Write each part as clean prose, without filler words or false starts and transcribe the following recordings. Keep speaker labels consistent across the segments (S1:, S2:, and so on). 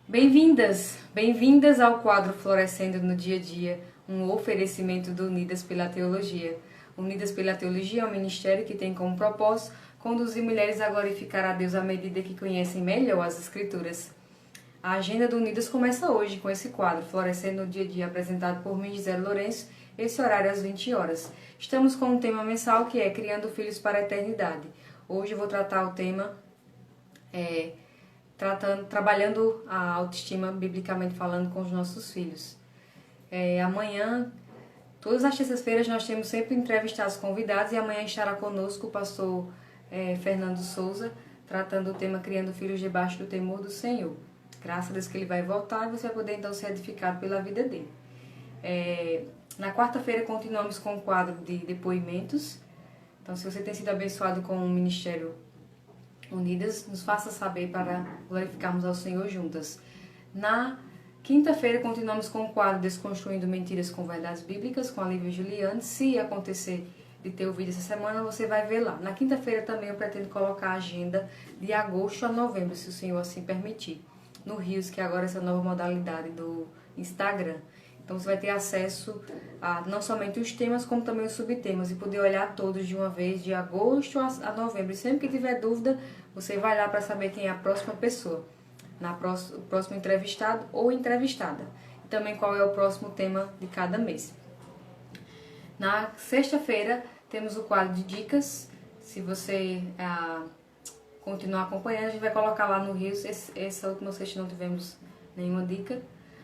S1: Bem-vindas, bem-vindas ao quadro Florescendo no Dia a Dia, um oferecimento do Unidas pela Teologia. Unidas pela Teologia é um ministério que tem como propósito conduzir mulheres a glorificar a Deus à medida que conhecem melhor as Escrituras. A agenda do Unidas começa hoje com esse quadro, Florescendo no Dia a Dia, apresentado por mim, Gisele Lourenço, esse horário às 20 horas. Estamos com um tema mensal que é Criando Filhos para a Eternidade. Hoje eu vou tratar o tema trabalhando a autoestima, biblicamente falando, com os nossos filhos. Amanhã, todas as terças-feiras, nós temos sempre entrevistados convidados e amanhã estará conosco o pastor Fernando Souza, tratando o tema Criando Filhos debaixo do temor do Senhor. Graças a Deus que ele vai voltar e você vai poder então ser edificado pela vida dele. Na quarta-feira continuamos com o quadro de depoimentos. Então, se você tem sido abençoado com o Ministério Unidas, nos faça saber para glorificarmos ao Senhor juntas. Na quinta-feira continuamos com o quadro Desconstruindo Mentiras com Verdades Bíblicas, com a Lívia Juliane. Se acontecer de ter ouvido essa semana, você vai ver lá. Na quinta-feira também eu pretendo colocar a agenda de agosto a novembro, se o Senhor assim permitir, no Rios, que agora é essa nova modalidade do Instagram. Então você vai ter acesso a não somente os temas, como também os subtemas, e poder olhar todos de uma vez, de agosto a novembro. E sempre que tiver dúvida, você vai lá para saber quem é a próxima pessoa, o próximo entrevistado ou entrevistada. E também qual é o próximo tema de cada mês. Na sexta-feira, temos o quadro de dicas. Se você continuar acompanhando, a gente vai colocar lá no Rios. Essa última sexta não tivemos nenhuma dica.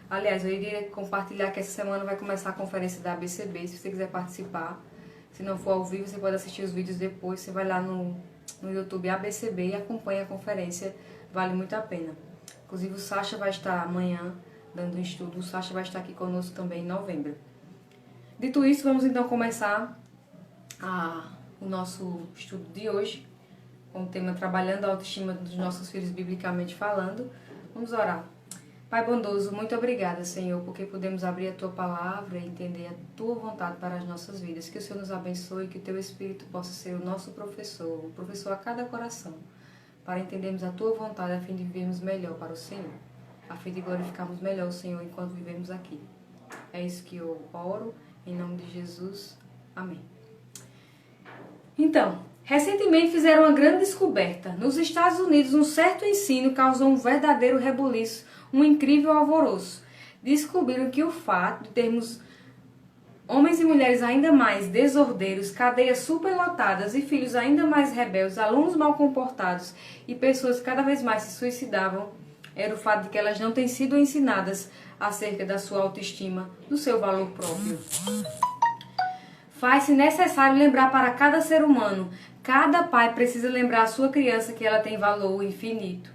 S1: Aliás, eu iria compartilhar que essa semana vai começar a conferência da ABCB, se você quiser participar. Se não for ao vivo, você pode assistir os vídeos depois. Você vai lá no YouTube ABCB e acompanha a conferência, vale muito a pena. Inclusive o Sacha vai estar amanhã dando um estudo, o Sacha vai estar aqui conosco também em novembro. Dito isso, vamos então começar o nosso estudo de hoje, com o tema Trabalhando a Autoestima dos Nossos Filhos, biblicamente falando. Vamos orar. Pai bondoso, muito obrigada, Senhor, porque podemos abrir a Tua Palavra e entender a Tua vontade para as nossas vidas. Que o Senhor nos abençoe e que o Teu Espírito possa ser o nosso professor, o professor a cada coração, para entendermos a Tua vontade, a fim de vivermos melhor para o Senhor, a fim de glorificarmos melhor o Senhor enquanto vivemos aqui. É isso que eu oro, em nome de Jesus. Amém. Então, recentemente fizeram uma grande descoberta. Nos Estados Unidos, um certo ensino causou um verdadeiro rebuliço, um incrível alvoroço. Descobriram que o fato de termos homens e mulheres ainda mais desordeiros, cadeias superlotadas e filhos ainda mais rebeldes, alunos mal comportados e pessoas que cada vez mais se suicidavam, era o fato de que elas não têm sido ensinadas acerca da sua autoestima, do seu valor próprio. Faz-se necessário lembrar para cada ser humano, cada pai precisa lembrar a sua criança que ela tem valor infinito.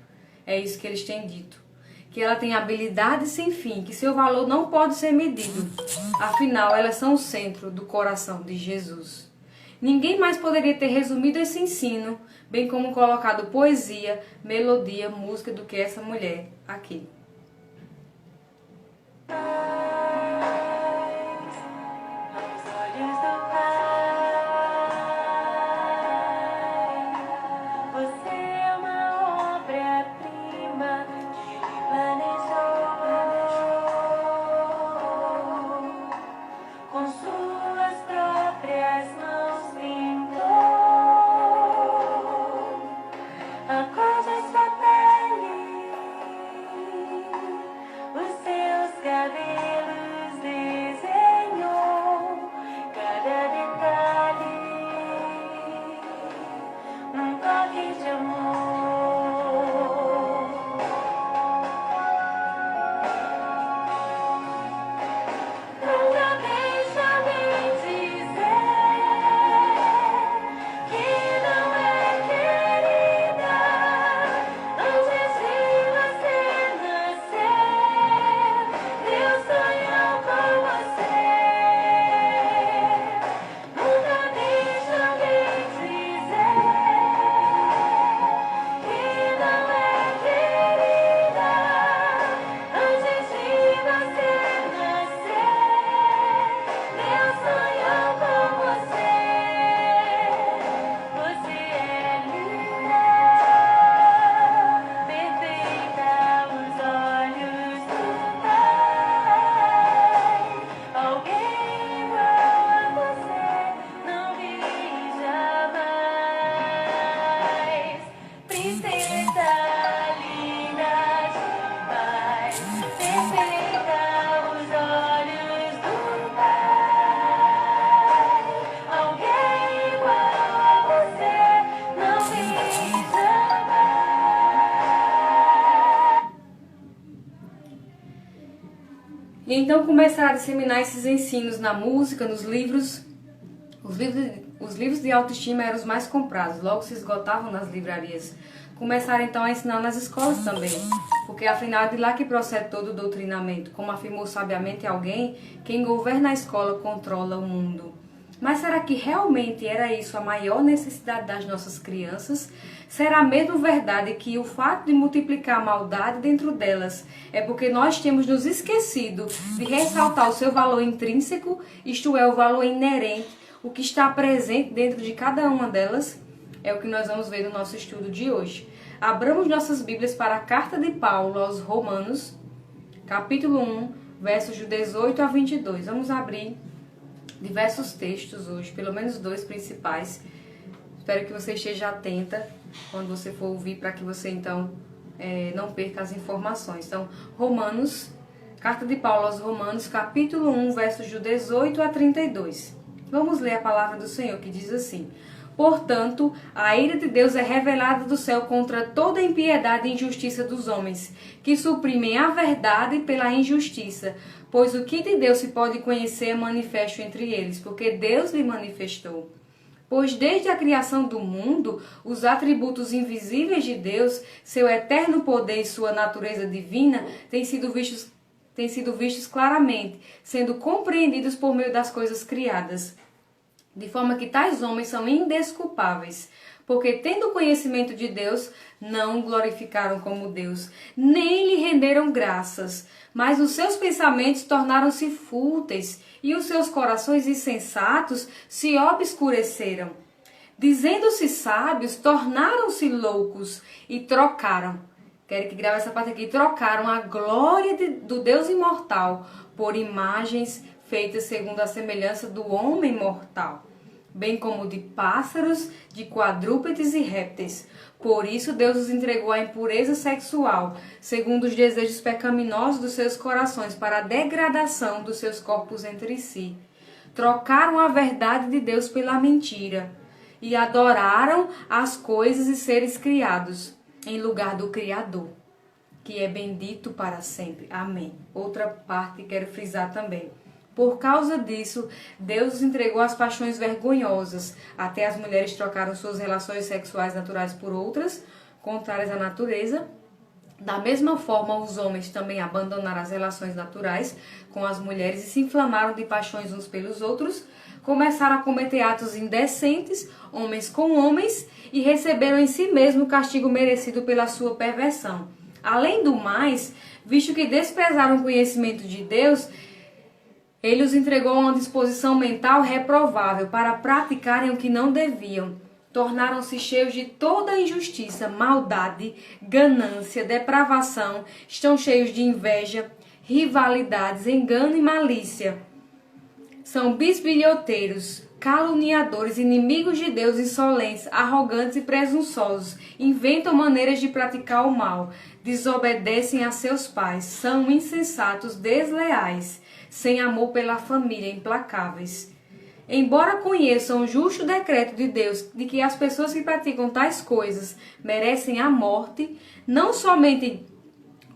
S1: É isso que eles têm dito. Que ela tem habilidade sem fim, que seu valor não pode ser medido. Afinal, elas são o centro do coração de Jesus. Ninguém mais poderia ter resumido esse ensino, bem como colocado poesia, melodia, música do que essa mulher aqui.
S2: Os seus cabelos.
S1: E então começaram a disseminar esses ensinos na música, nos livros. Os livros de autoestima eram os mais comprados, logo se esgotavam nas livrarias. Começaram então a ensinar nas escolas também, porque afinal é de lá que procede todo o doutrinamento. Como afirmou sabiamente alguém, quem governa a escola controla o mundo. Mas será que realmente era isso a maior necessidade das nossas crianças? Será mesmo verdade que o fato de multiplicar a maldade dentro delas é porque nós temos nos esquecido de ressaltar o seu valor intrínseco, isto é, o valor inerente, o que está presente dentro de cada uma delas? É o que nós vamos ver no nosso estudo de hoje. Abramos nossas Bíblias para a carta de Paulo aos Romanos, capítulo 1, versos de 18 a 22. Vamos abrir diversos textos hoje, pelo menos 2 principais. Espero que você esteja atenta quando você for ouvir, para que você então não perca as informações. Então, Romanos, carta de Paulo aos Romanos, capítulo 1, versos de 18 a 32. Vamos ler a palavra do Senhor, que diz assim: Portanto, a ira de Deus é revelada do céu contra toda a impiedade e injustiça dos homens, que suprimem a verdade pela injustiça, pois o que de Deus se pode conhecer é manifesto entre eles, porque Deus lhe manifestou. Pois desde a criação do mundo, os atributos invisíveis de Deus, seu eterno poder e sua natureza divina, têm sido vistos claramente, sendo compreendidos por meio das coisas criadas. De forma que tais homens são indesculpáveis, porque tendo conhecimento de Deus, não o glorificaram como Deus, nem lhe renderam graças, mas os seus pensamentos tornaram-se fúteis, e os seus corações insensatos se obscureceram. Dizendo-se sábios, tornaram-se loucos e trocaram. Quero que grave essa parte aqui. Trocaram a glória do Deus imortal por imagens feitas segundo a semelhança do homem mortal, bem como de pássaros, de quadrúpedes e répteis. Por isso Deus os entregou à impureza sexual, segundo os desejos pecaminosos dos seus corações, para a degradação dos seus corpos entre si. Trocaram a verdade de Deus pela mentira, e adoraram as coisas e seres criados, em lugar do Criador, que é bendito para sempre. Amém. Outra parte que quero frisar também. Por causa disso, Deus os entregou às paixões vergonhosas. Até as mulheres trocaram suas relações sexuais naturais por outras, contrárias à natureza. Da mesma forma, os homens também abandonaram as relações naturais com as mulheres e se inflamaram de paixões uns pelos outros, começaram a cometer atos indecentes, homens com homens, e receberam em si mesmo o castigo merecido pela sua perversão. Além do mais, visto que desprezaram o conhecimento de Deus, Ele os entregou a uma disposição mental reprovável para praticarem o que não deviam. Tornaram-se cheios de toda injustiça, maldade, ganância, depravação, estão cheios de inveja, rivalidades, engano e malícia. São bisbilhoteiros, caluniadores, inimigos de Deus, insolentes, arrogantes e presunçosos, inventam maneiras de praticar o mal, desobedecem a seus pais, são insensatos, desleais, sem amor pela família, implacáveis. Embora conheçam o justo decreto de Deus de que as pessoas que praticam tais coisas merecem a morte, não somente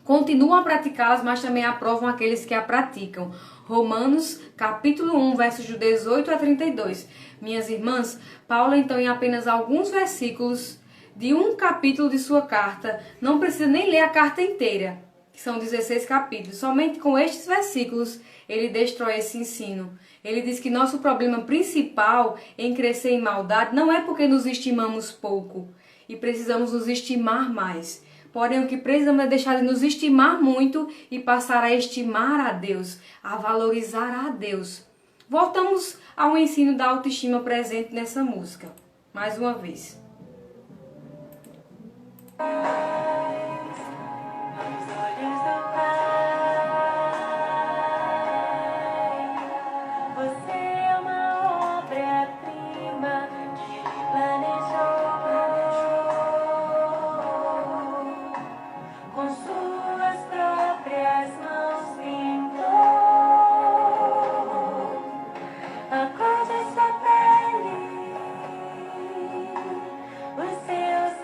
S1: continuam a praticá-las, mas também aprovam aqueles que a praticam. Romanos, capítulo 1, versos de 18 a 32. Minhas irmãs, Paulo, então, em apenas alguns versículos de um capítulo de sua carta, não precisa nem ler a carta inteira, que são 16 capítulos. Somente com estes versículos ele destrói esse ensino. Ele diz que nosso problema principal em crescer em maldade não é porque nos estimamos pouco e precisamos nos estimar mais. Porém, o que precisamos é deixar de nos estimar muito e passar a estimar a Deus, a valorizar a Deus. Voltamos ao ensino da autoestima presente nessa música. Mais uma vez.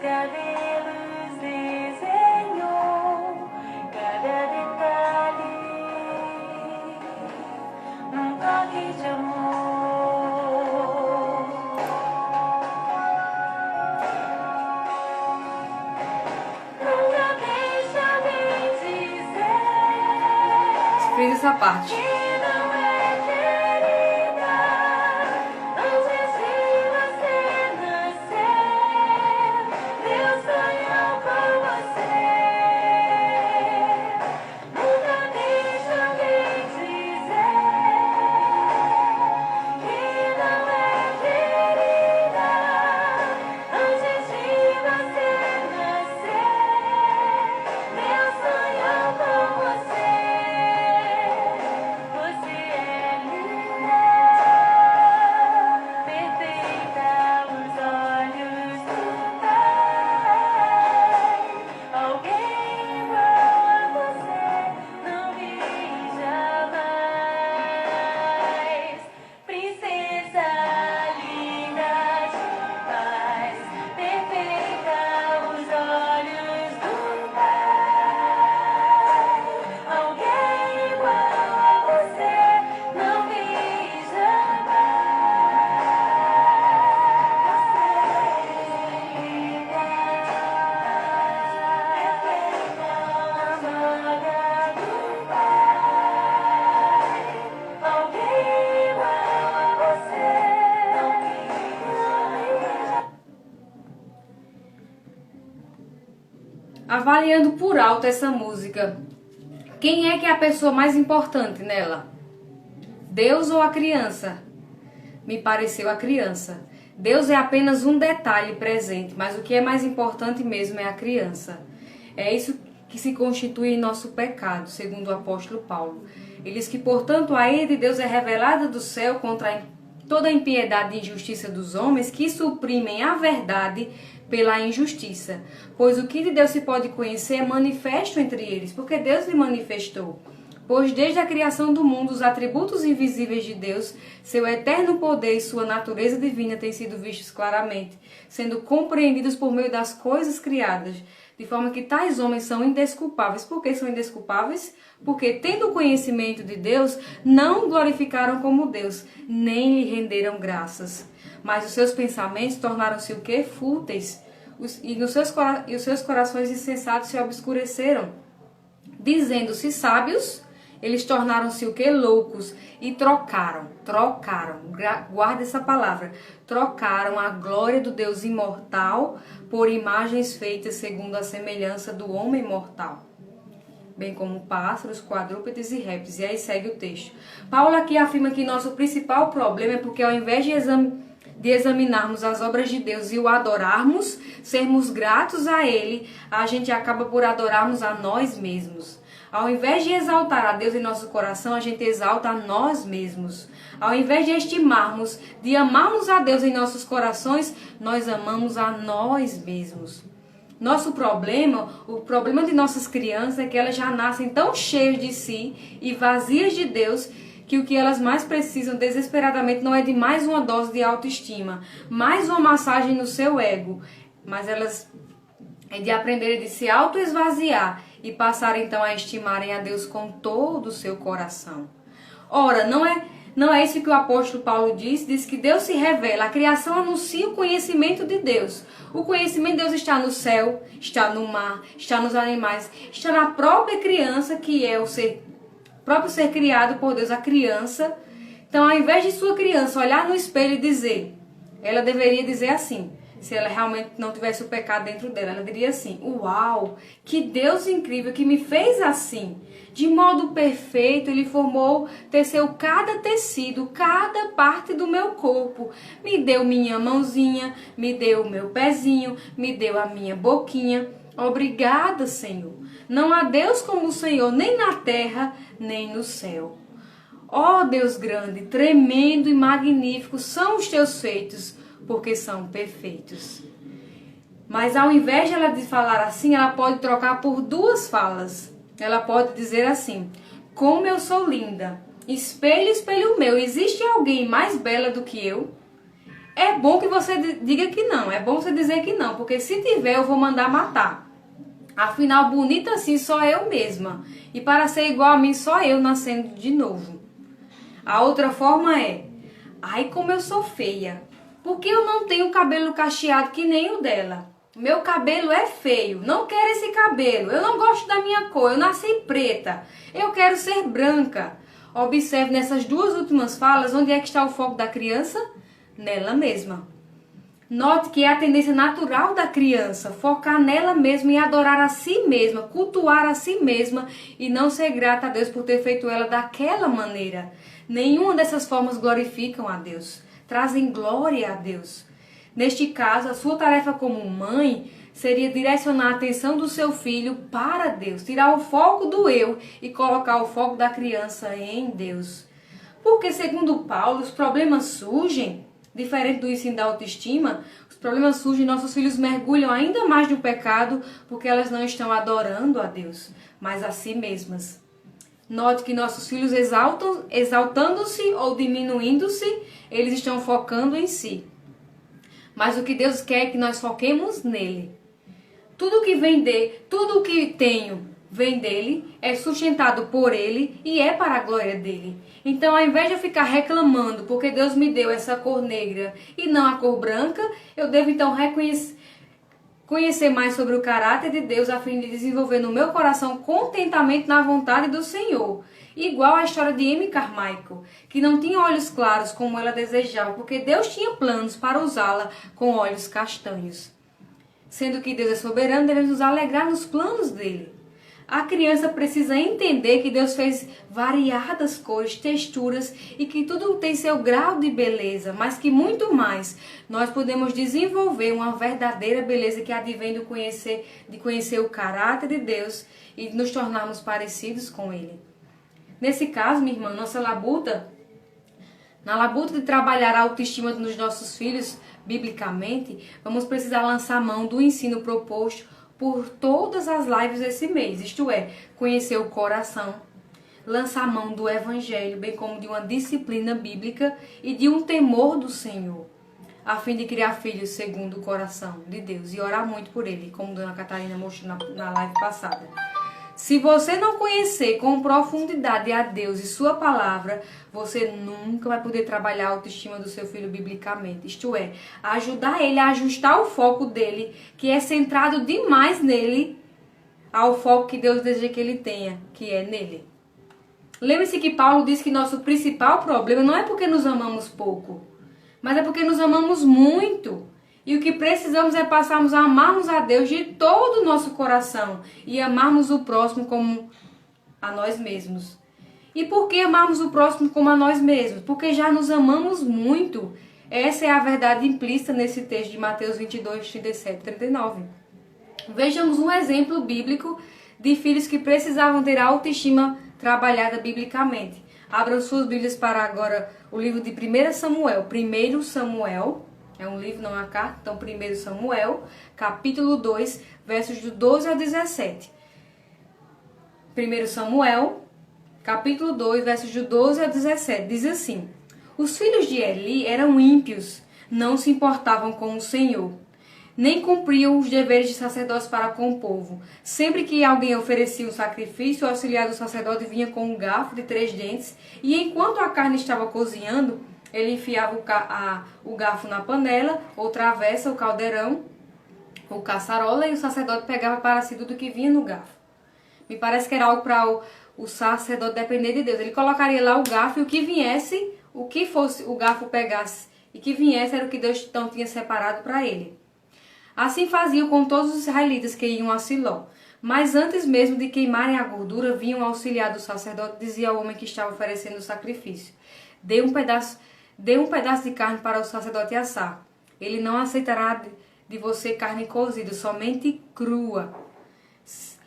S2: Cabelos
S1: Frisa essa parte. Avaliando por alto essa música, quem é que é a pessoa mais importante nela? Deus ou a criança? Me pareceu a criança. Deus é apenas um detalhe presente, mas o que é mais importante mesmo é a criança. É isso que se constitui em nosso pecado, segundo o apóstolo Paulo. Ele diz que, portanto, a ira de Deus é revelada do céu contra toda a impiedade e injustiça dos homens que suprimem a verdade pela injustiça. Pois o que de Deus se pode conhecer é manifesto entre eles, porque Deus lhe manifestou. Pois desde a criação do mundo, os atributos invisíveis de Deus, seu eterno poder e sua natureza divina têm sido vistos claramente, sendo compreendidos por meio das coisas criadas, de forma que tais homens são indesculpáveis. Por que são indesculpáveis? Porque, tendo o conhecimento de Deus, não o glorificaram como Deus, nem lhe renderam graças. Mas os seus pensamentos tornaram-se o quê? Fúteis, e os seus corações insensatos se obscureceram. Dizendo-se sábios, eles tornaram-se o quê? Loucos, e trocaram, guarda essa palavra, trocaram a glória do Deus imortal por imagens feitas segundo a semelhança do homem mortal, bem como pássaros, quadrúpedes e répteis. E aí segue o texto. Paulo aqui afirma que nosso principal problema é porque, ao invés de examinarmos as obras de Deus e o adorarmos, sermos gratos a Ele, a gente acaba por adorarmos a nós mesmos. Ao invés de exaltar a Deus em nosso coração, a gente exalta a nós mesmos. Ao invés de estimarmos, de amarmos a Deus em nossos corações, nós amamos a nós mesmos. Nosso problema, o problema de nossas crianças é que elas já nascem tão cheias de si e vazias de Deus, que o que elas mais precisam desesperadamente não é de mais uma dose de autoestima, mais uma massagem no seu ego, mas elas é de aprender a se auto-esvaziar e passar então a estimarem a Deus com todo o seu coração. Ora, não é isso que o apóstolo Paulo diz que Deus se revela, a criação anuncia o conhecimento de Deus. O conhecimento de Deus está no céu, está no mar, está nos animais, está na própria criança, que é o próprio ser criado por Deus, a criança. Então, ao invés de sua criança olhar no espelho e dizer, ela deveria dizer assim, se ela realmente não tivesse o pecado dentro dela, ela diria assim: uau, que Deus incrível que me fez assim. De modo perfeito, Ele formou, teceu cada tecido, cada parte do meu corpo. Me deu minha mãozinha, me deu o meu pezinho, me deu a minha boquinha. Obrigada, Senhor. Não há Deus como o Senhor, nem na terra, nem no céu. Ó Deus grande, tremendo e magnífico são os teus feitos, porque são perfeitos. Mas ao invés de ela de falar assim, ela pode trocar por duas falas. Ela pode dizer assim: como eu sou linda, espelho, espelho meu, existe alguém mais bela do que eu? É bom que você diga que não, é bom você dizer que não, porque se tiver eu vou mandar matar. Afinal, bonita assim só eu mesma, e para ser igual a mim só eu nascendo de novo. A outra forma é: ai, como eu sou feia, porque eu não tenho cabelo cacheado que nem o dela. Meu cabelo é feio, não quero esse cabelo, eu não gosto da minha cor, eu nasci preta, eu quero ser branca. Observe nessas duas últimas falas onde é que está o foco da criança? Nela mesma. Note que é a tendência natural da criança focar nela mesma e adorar a si mesma, cultuar a si mesma e não ser grata a Deus por ter feito ela daquela maneira. Nenhuma dessas formas glorificam a Deus, trazem glória a Deus. Neste caso, a sua tarefa como mãe seria direcionar a atenção do seu filho para Deus, tirar o foco do eu e colocar o foco da criança em Deus. Porque, segundo Paulo, os problemas surgem, diferente do ensino da autoestima, os problemas surgem e nossos filhos mergulham ainda mais no pecado porque elas não estão adorando a Deus, mas a si mesmas. Note que nossos filhos exaltando-se ou diminuindo-se, eles estão focando em si. Mas o que Deus quer é que nós foquemos nele. Tudo o que tenho vem dele, é sustentado por ele e é para a glória dele. Então, ao invés de eu ficar reclamando porque Deus me deu essa cor negra e não a cor branca, eu devo então conhecer mais sobre o caráter de Deus a fim de desenvolver no meu coração contentamento na vontade do Senhor. Igual a história de Amy Carmichael, que não tinha olhos claros como ela desejava, porque Deus tinha planos para usá-la com olhos castanhos. Sendo que Deus é soberano, devemos nos alegrar nos planos dele. A criança precisa entender que Deus fez variadas cores, texturas e que tudo tem seu grau de beleza, mas que muito mais nós podemos desenvolver uma verdadeira beleza que advém de conhecer o caráter de Deus e nos tornarmos parecidos com ele. Nesse caso, minha irmã, na labuta de trabalhar a autoestima dos nossos filhos, biblicamente, vamos precisar lançar mão do ensino proposto por todas as lives esse mês, isto é, conhecer o coração, lançar mão do evangelho, bem como de uma disciplina bíblica e de um temor do Senhor, a fim de criar filhos segundo o coração de Deus e orar muito por ele, como Dona Catarina mostrou na live passada. Se você não conhecer com profundidade a Deus e sua palavra, você nunca vai poder trabalhar a autoestima do seu filho biblicamente. Isto é, ajudar ele a ajustar o foco dele, que é centrado demais nele, ao foco que Deus deseja que ele tenha, que é nele. Lembre-se que Paulo diz que nosso principal problema não é porque nos amamos pouco, mas é porque nos amamos muito. E o que precisamos é passarmos a amarmos a Deus de todo o nosso coração e amarmos o próximo como a nós mesmos. E por que amarmos o próximo como a nós mesmos? Porque já nos amamos muito. Essa é a verdade implícita nesse texto de Mateus 22, 37 e 39. Vejamos um exemplo bíblico de filhos que precisavam ter a autoestima trabalhada biblicamente. Abram suas Bíblias para agora o livro de 1 Samuel. 1 Samuel. É um livro, não uma carta. Então, 1 Samuel, capítulo 2, versos do 12 ao 17. 1 Samuel, capítulo 2, versos do 12 ao 17. Diz assim: Os filhos de Eli eram ímpios, não se importavam com o Senhor, nem cumpriam os deveres de sacerdócio para com o povo. Sempre que alguém oferecia um sacrifício, o auxiliar do sacerdote vinha com um garfo de 3 dentes, e enquanto a carne estava cozinhando, ele enfiava o garfo na panela, ou travessa, o caldeirão, ou caçarola, e o sacerdote pegava para si tudo que vinha no garfo. Me parece que era algo para o sacerdote depender de Deus. Ele colocaria lá o garfo e o que viesse, o que fosse o garfo pegasse e que viesse era o que Deus então tinha separado para ele. Assim faziam com todos os israelitas que iam a Siló. Mas antes mesmo de queimarem a gordura, vinha um auxiliar do sacerdote e dizia ao homem que estava oferecendo o sacrifício: Dê um pedaço de carne para o sacerdote assar. Ele não aceitará de você carne cozida, somente crua.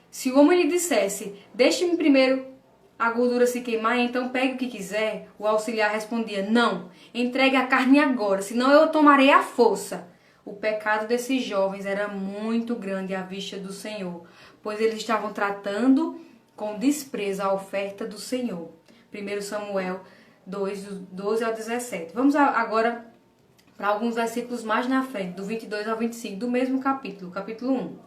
S1: Se o homem lhe dissesse: Deixe-me primeiro a gordura se queimar, então pegue o que quiser, o auxiliar respondia: Não, entregue a carne agora, senão eu tomarei à força. O pecado desses jovens era muito grande à vista do Senhor, pois eles estavam tratando com desprezo a oferta do Senhor. 1 Samuel 2, do 12 ao 17. Vamos agora para alguns versículos mais na frente, do 22 ao 25, do mesmo capítulo, capítulo 1.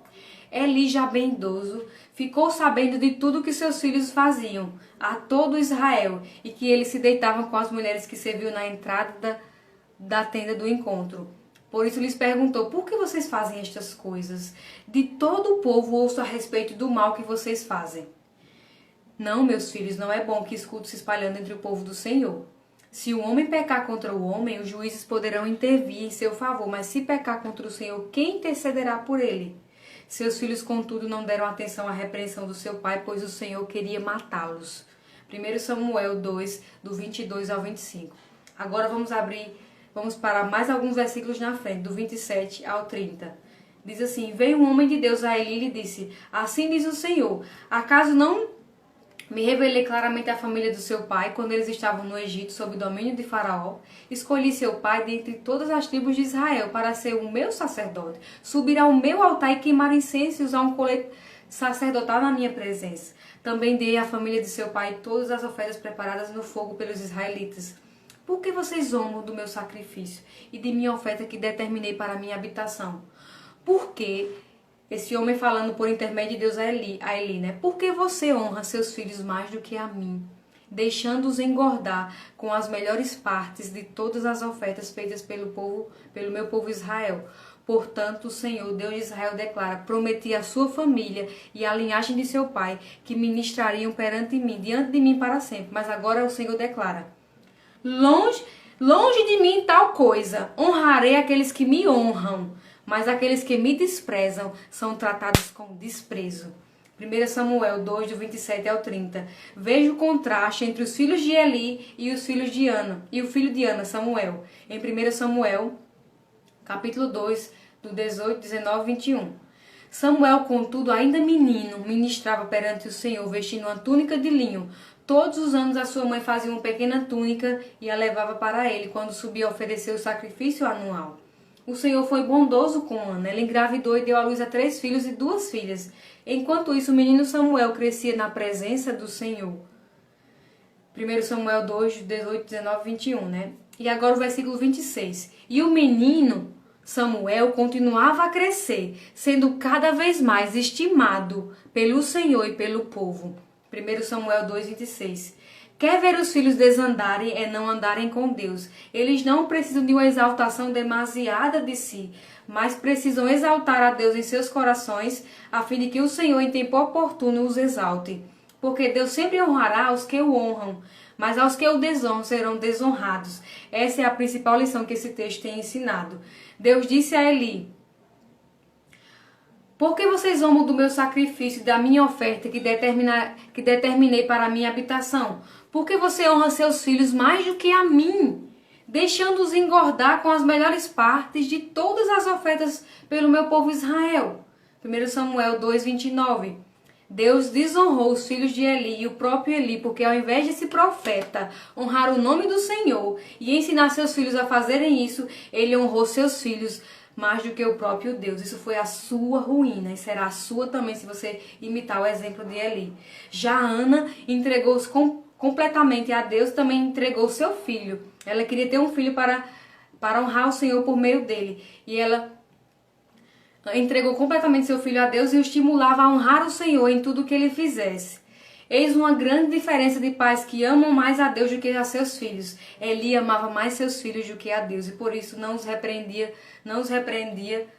S1: Eli, já bem idoso, ficou sabendo de tudo que seus filhos faziam a todo Israel, e que eles se deitavam com as mulheres que serviam na entrada da tenda do encontro. Por isso lhes perguntou: por que vocês fazem estas coisas? De todo o povo ouço a respeito do mal que vocês fazem. Não, meus filhos, não é bom que escuto se espalhando entre o povo do Senhor. Se o homem pecar contra o homem, os juízes poderão intervir em seu favor, mas se pecar contra o Senhor, quem intercederá por ele? Seus filhos, contudo, não deram atenção à repreensão do seu pai, pois o Senhor queria matá-los. 1 Samuel 2, do 22 ao 25. Agora vamos para mais alguns versículos na frente, do 27 ao 30. Diz assim: veio um homem de Deus a Eli e lhe disse: assim diz o Senhor, acaso não me revelei claramente à família do seu pai, quando eles estavam no Egito, sob o domínio de Faraó? Escolhi seu pai dentre todas as tribos de Israel, para ser o meu sacerdote, subir ao meu altar e queimar incenso e usar um colete sacerdotal na minha presença. Também dei à família de seu pai todas as ofertas preparadas no fogo pelos israelitas. Por que vocês zombam do meu sacrifício e de minha oferta que determinei para a minha habitação? Por que... Esse homem falando por intermédio de Deus a Eli, né? Por que você honra seus filhos mais do que a mim, deixando-os engordar com as melhores partes de todas as ofertas feitas pelo meu povo Israel? Portanto, o Senhor, Deus de Israel, declara: prometi à sua família e à linhagem de seu pai que ministrariam perante mim, diante de mim para sempre. Mas agora o Senhor declara: longe de mim tal coisa, honrarei aqueles que me honram, mas aqueles que me desprezam são tratados com desprezo. 1 Samuel 2, do 27 ao 30. Veja o contraste entre os filhos de Eli e os filhos de Ana, e o filho de Ana, Samuel. Em 1 Samuel, capítulo 2, do 18, 19 e 21. Samuel, contudo, ainda menino, ministrava perante o Senhor, vestindo uma túnica de linho. Todos os anos a sua mãe fazia uma pequena túnica e a levava para ele, quando subia a oferecer o sacrifício anual. O Senhor foi bondoso com Ana. Ela engravidou e deu à luz a 3 filhos e 2 filhas. Enquanto isso, o menino Samuel crescia na presença do Senhor. 1 Samuel 2, 18, 19 e 21, né? E agora o versículo 26. E o menino Samuel continuava a crescer, sendo cada vez mais estimado pelo Senhor e pelo povo. 1 Samuel 2, 26. Quer ver os filhos desandarem é não andarem com Deus. Eles não precisam de uma exaltação demasiada de si, mas precisam exaltar a Deus em seus corações, a fim de que o Senhor em tempo oportuno os exalte. Porque Deus sempre honrará os que o honram, mas aos que o desonram serão desonrados. Essa é a principal lição que esse texto tem ensinado. Deus disse a Eli: por que vocês zombam do meu sacrifício e da minha oferta que determinei para a minha habitação? Por que você honra seus filhos mais do que a mim, deixando-os engordar com as melhores partes de todas as ofertas pelo meu povo Israel? 1 Samuel 2, 29. Deus desonrou os filhos de Eli e o próprio Eli, porque ao invés desse profeta honrar o nome do Senhor e ensinar seus filhos a fazerem isso, ele honrou seus filhos mais do que o próprio Deus. Isso foi a sua ruína e será a sua também se você imitar o exemplo de Eli. Já Ana entregou-os completamente a Deus, também entregou seu filho. Ela queria ter um filho para honrar o Senhor por meio dele. E ela entregou completamente seu filho a Deus e o estimulava a honrar o Senhor em tudo que ele fizesse. Eis uma grande diferença de pais que amam mais a Deus do que a seus filhos. Eli amava mais seus filhos do que a Deus e por isso não os repreendia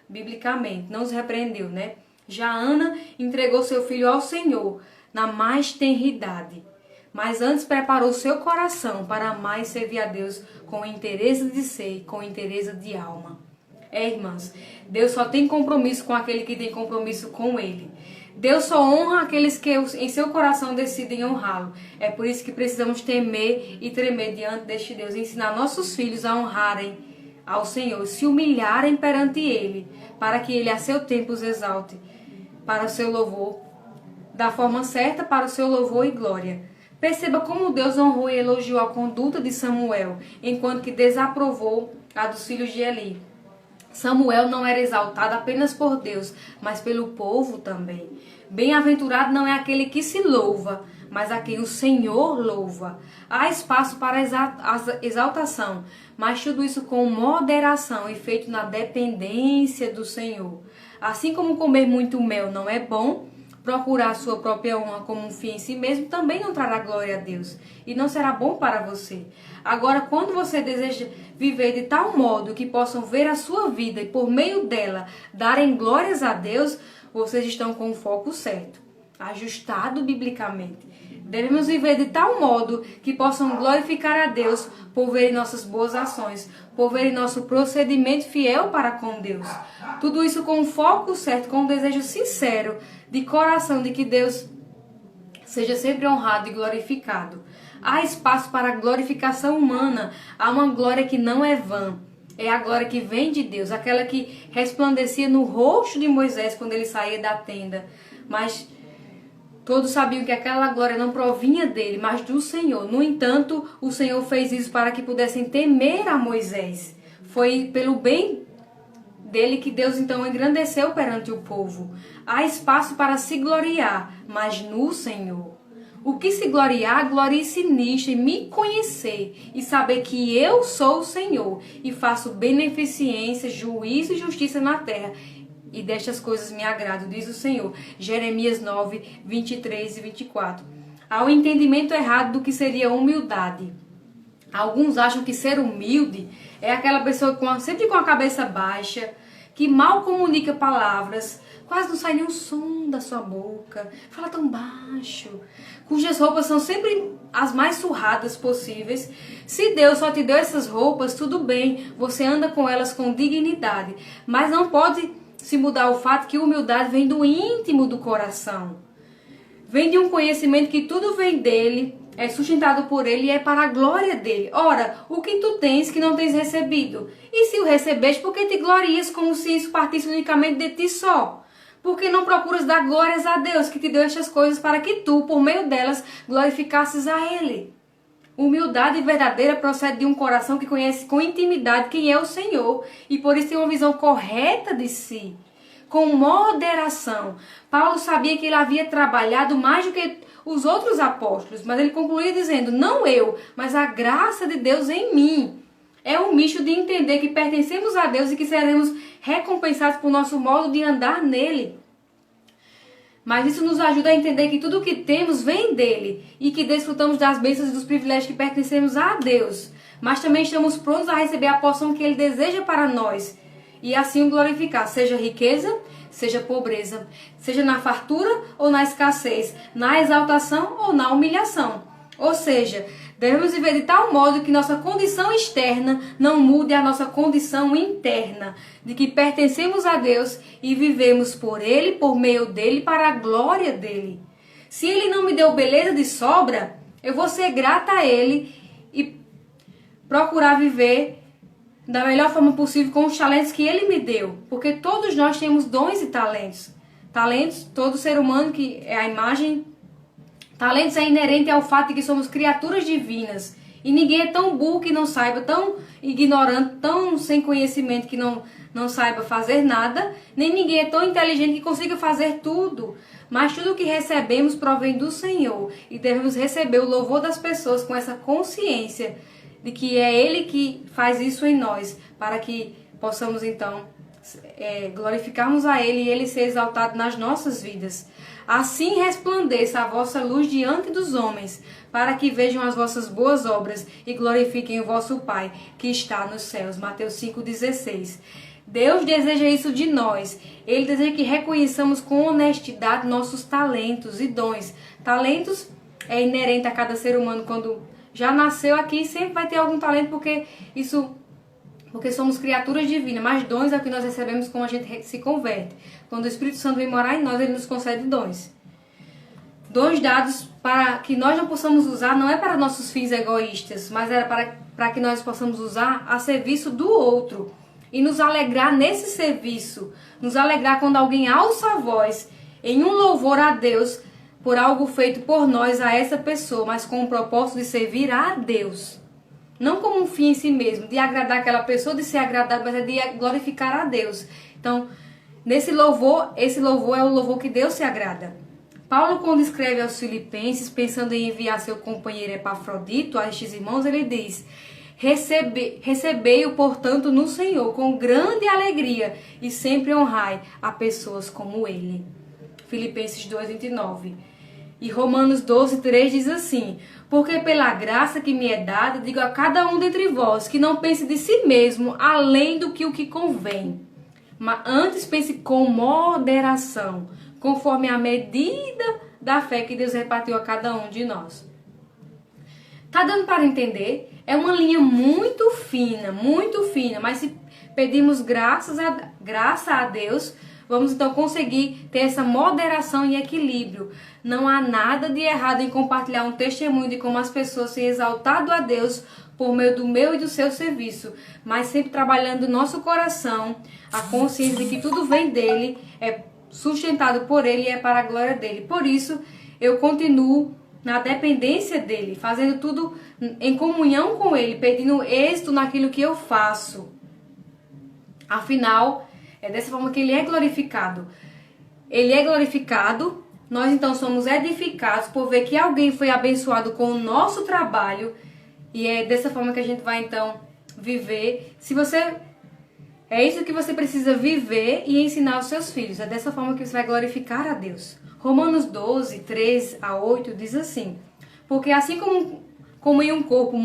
S1: biblicamente, não os repreendeu, né? Já Ana entregou seu filho ao Senhor na mais tenra idade, mas antes preparou seu coração para amar e servir a Deus com interesse de ser e com interesse de alma. Irmãs, Deus só tem compromisso com aquele que tem compromisso com Ele. Deus só honra aqueles que em seu coração decidem honrá-lo. É por isso que precisamos temer e tremer diante deste Deus. Ensinar nossos filhos a honrarem ao Senhor, se humilharem perante Ele, para que Ele a seu tempo os exalte para o seu louvor, da forma certa para o seu louvor e glória. Perceba como Deus honrou e elogiou a conduta de Samuel, enquanto que desaprovou a dos filhos de Eli. Samuel não era exaltado apenas por Deus, mas pelo povo também. Bem-aventurado não é aquele que se louva, mas a quem o Senhor louva. Há espaço para exaltação, mas tudo isso com moderação e feito na dependência do Senhor. Assim como comer muito mel não é bom, procurar a sua própria honra como um fim em si mesmo, também não trará glória a Deus e não será bom para você. Agora, quando você deseja viver de tal modo que possam ver a sua vida e por meio dela darem glórias a Deus, vocês estão com o foco certo, ajustado biblicamente. Devemos viver de tal modo que possam glorificar a Deus por verem nossas boas ações, por verem nosso procedimento fiel para com Deus. Tudo isso com o foco certo, com um desejo sincero, de coração, de que Deus seja sempre honrado e glorificado. Há espaço para a glorificação humana, há uma glória que não é vã. É a glória que vem de Deus, aquela que resplandecia no rosto de Moisés quando ele saía da tenda. Mas todos sabiam que aquela glória não provinha dele, mas do Senhor. No entanto, o Senhor fez isso para que pudessem temer a Moisés. Foi pelo bem dele que Deus então engrandeceu perante o povo. Há espaço para se gloriar, mas no Senhor. O que se gloriar, glorie-se nisto, em me conhecer e saber que eu sou o Senhor e faço beneficência, juízo e justiça na terra. E destas coisas me agrado, diz o Senhor. Jeremias 9, 23 e 24. Há um entendimento errado do que seria humildade. Alguns acham que ser humilde é aquela pessoa sempre com a cabeça baixa, que mal comunica palavras, quase não sai nenhum som da sua boca, fala tão baixo, cujas roupas são sempre as mais surradas possíveis. Se Deus só te deu essas roupas, tudo bem, você anda com elas com dignidade, mas não pode se mudar o fato que humildade vem do íntimo do coração. Vem de um conhecimento que tudo vem dele, é sustentado por ele e é para a glória dele. Ora, o que tu tens que não tens recebido? E se o recebeste, por que te glorias como se isso partisse unicamente de ti só? Porque não procuras dar glórias a Deus que te deu estas coisas para que tu, por meio delas, glorificasses a Ele. Humildade verdadeira procede de um coração que conhece com intimidade quem é o Senhor e por isso tem uma visão correta de si, com moderação. Paulo sabia que ele havia trabalhado mais do que os outros apóstolos, mas ele concluía dizendo, não eu, mas a graça de Deus em mim. É um misto de entender que pertencemos a Deus e que seremos recompensados por nosso modo de andar nele. Mas isso nos ajuda a entender que tudo o que temos vem dele e que desfrutamos das bênçãos e dos privilégios que pertencemos a Deus. Mas também estamos prontos a receber a porção que ele deseja para nós e assim o glorificar, seja riqueza, seja pobreza, seja na fartura ou na escassez, na exaltação ou na humilhação. Ou seja, devemos viver de tal modo que nossa condição externa não mude a nossa condição interna, de que pertencemos a Deus e vivemos por Ele, por meio dEle, para a glória dEle. Se Ele não me deu beleza de sobra, eu vou ser grata a Ele e procurar viver da melhor forma possível com os talentos que Ele me deu, porque todos nós temos dons e talentos. Talentos, todo ser humano que é a imagem. Talentos é inerente ao fato de que somos criaturas divinas. E ninguém é tão burro que não saiba, tão ignorante, tão sem conhecimento que não saiba fazer nada. Nem ninguém é tão inteligente que consiga fazer tudo. Mas tudo o que recebemos provém do Senhor. E devemos receber o louvor das pessoas com essa consciência de que é Ele que faz isso em nós. Para que possamos então glorificarmos a Ele e Ele ser exaltado nas nossas vidas. Assim resplandeça a vossa luz diante dos homens, para que vejam as vossas boas obras e glorifiquem o vosso Pai, que está nos céus. Mateus 5,16. Deus deseja isso de nós. Ele deseja que reconheçamos com honestidade nossos talentos e dons. Talentos é inerente a cada ser humano. Quando já nasceu aqui, sempre vai ter algum talento, porque somos criaturas divinas, mas dons é o que nós recebemos quando a gente se converte. Quando o Espírito Santo vem morar em nós, ele nos concede dons. Dons dados para que nós não possamos usar, não é para nossos fins egoístas, mas é para que nós possamos usar a serviço do outro. E nos alegrar nesse serviço. Nos alegrar quando alguém alça a voz em um louvor a Deus por algo feito por nós a essa pessoa, mas com o propósito de servir a Deus. Não como um fim em si mesmo, de agradar aquela pessoa, de ser agradado, mas é de glorificar a Deus. Então, esse louvor é o louvor que Deus se agrada. Paulo, quando escreve aos Filipenses, pensando em enviar seu companheiro Epafrodito a estes irmãos, ele diz: recebei-o, portanto, no Senhor, com grande alegria, e sempre honrai a pessoas como ele. Filipenses 2:29. E Romanos 12:3 diz assim: porque pela graça que me é dada, digo a cada um dentre vós, que não pense de si mesmo além do que o que convém, mas antes pense com moderação, conforme a medida da fé que Deus repartiu a cada um de nós. Tá dando para entender? É uma linha muito fina, mas se pedimos graça a Deus, vamos então conseguir ter essa moderação e equilíbrio. Não há nada de errado em compartilhar um testemunho de como as pessoas têm exaltado a Deus por meio do meu e do seu serviço, mas sempre trabalhando no nosso coração a consciência de que tudo vem dele, é sustentado por ele e é para a glória dele. Por isso, eu continuo na dependência dele, fazendo tudo em comunhão com ele, pedindo êxito naquilo que eu faço. Afinal, é dessa forma que ele é glorificado. Ele é glorificado, nós então somos edificados por ver que alguém foi abençoado com o nosso trabalho, e é dessa forma que a gente vai então viver. É isso que você precisa viver e ensinar aos seus filhos. É dessa forma que você vai glorificar a Deus. Romanos 12:3-8 diz assim: porque assim como em um corpo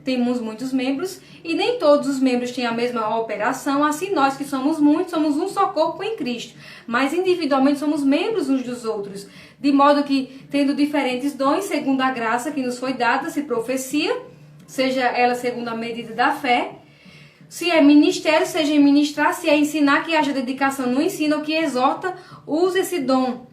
S1: temos muitos membros, e nem todos os membros têm a mesma operação, assim nós que somos muitos, somos um só corpo em Cristo, mas individualmente somos membros uns dos outros, de modo que, tendo diferentes dons, segundo a graça que nos foi dada, se profecia, seja ela segundo a medida da fé, se é ministério, seja em ministrar, se é ensinar, que haja dedicação no ensino, o que exorta, use esse dom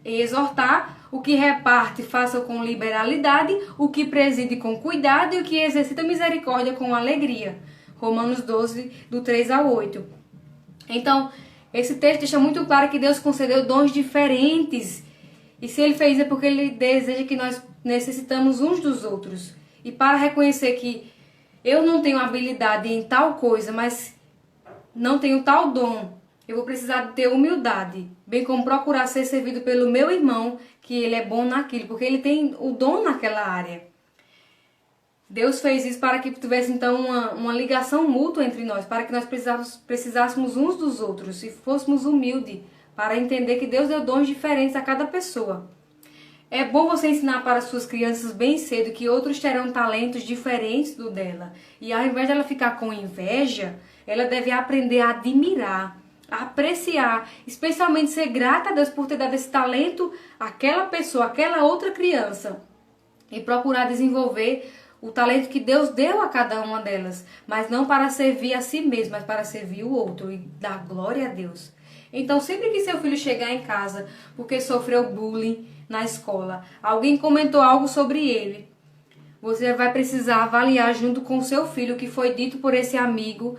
S1: exortar, o que reparte, faça com liberalidade, o que preside com cuidado e o que exercita misericórdia com alegria. Romanos 12:3-8. Então, esse texto deixa muito claro que Deus concedeu dons diferentes. E se ele fez é porque ele deseja que nós necessitamos uns dos outros. E para reconhecer que eu não tenho habilidade em tal coisa, mas não tenho tal dom, eu vou precisar de ter humildade, bem como procurar ser servido pelo meu irmão, que ele é bom naquilo, porque ele tem o dom naquela área. Deus fez isso para que tivesse então uma ligação mútua entre nós, para que nós precisássemos uns dos outros e fôssemos humildes para entender que Deus deu dons diferentes a cada pessoa. É bom você ensinar para suas crianças bem cedo que outros terão talentos diferentes do dela. E ao invés de ela ficar com inveja, ela deve aprender a admirar, a apreciar, especialmente ser grata a Deus por ter dado esse talento àquela pessoa, àquela outra criança. E procurar desenvolver o talento que Deus deu a cada uma delas. Mas não para servir a si mesmo, mas para servir o outro e dar glória a Deus. Então, sempre que seu filho chegar em casa porque sofreu bullying na escola, alguém comentou algo sobre ele, você vai precisar avaliar junto com seu filho o que foi dito por esse amigo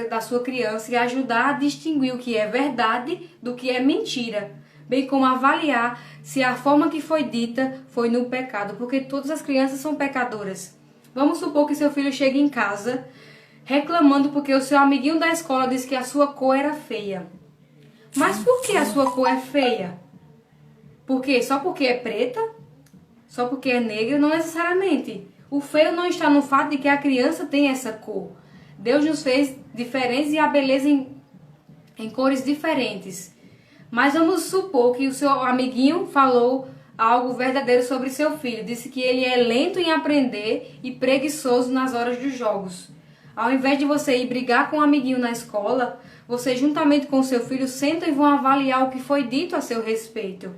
S1: da sua criança e ajudar a distinguir o que é verdade do que é mentira, bem como avaliar se a forma que foi dita foi no pecado, porque todas as crianças são pecadoras. Vamos supor que seu filho chegue em casa reclamando porque o seu amiguinho da escola disse que a sua cor era feia. Mas por que a sua cor é feia? Por quê? Só porque é preta? Só porque é negra? Não necessariamente. O feio não está no fato de que a criança tem essa cor. Deus nos fez diferentes e a beleza em cores diferentes. Mas vamos supor que o seu amiguinho falou algo verdadeiro sobre seu filho. Disse que ele é lento em aprender e preguiçoso nas horas dos jogos. Ao invés de você ir brigar com um amiguinho na escola, você juntamente com seu filho sentam e vão avaliar o que foi dito a seu respeito.